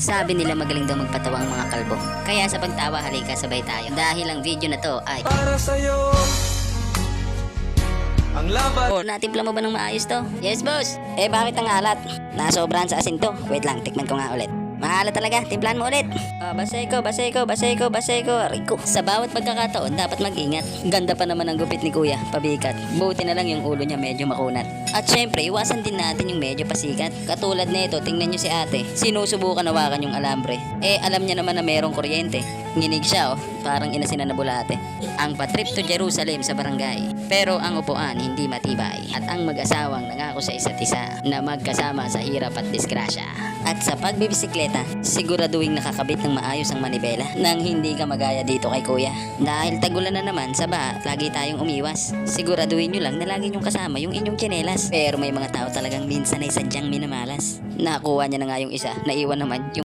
Sabi nila magaling daw magpatawa ang mga kalbo. Kaya sa pagtawa halika sabay tayo. Dahil ang video na to ay para sa'yo ang laban. Oh, natimpla mo ba ng maayos to? Yes, boss. Eh, bakit ang alat? Nasobrahan sa asin to. Wait lang, tikman ko nga ulit. Maalat talaga, timplahan mo ulit. Baseko. Rico. Sa bawat pagkakataon, dapat mag-ingat. Ganda pa naman ang gupit ni kuya, pabikat. Buti na lang yung ulo niya medyo makunat. At syempre, iwasan din natin yung medyo pasikat. Katulad nito, tingnan nyo si ate. Sinusubukan hawakan yung alambre. Eh, alam niya naman na merong kuryente. Nginig siya, oh. Parang inasina na bulate. Ang patrip to Jerusalem sa barangay. Pero ang upuan hindi matibay. At ang mag-asawang nangako sa isa't isa na magkasama sa hirap at disgrasya. At sa pagbibisikleta, siguraduhin nakakabit ng maayos ang manibela nang hindi ka magaya dito kay kuya. Dahil tagulan na naman sa baha, lagi tayong umiwas. Siguraduhin nyo lang na lagi nyong kasama yung inyong tsinelas. Pero may mga tao talagang minsan ay sadyang minamalas. Nakuha niya na nga yung isa, naiwan naman yung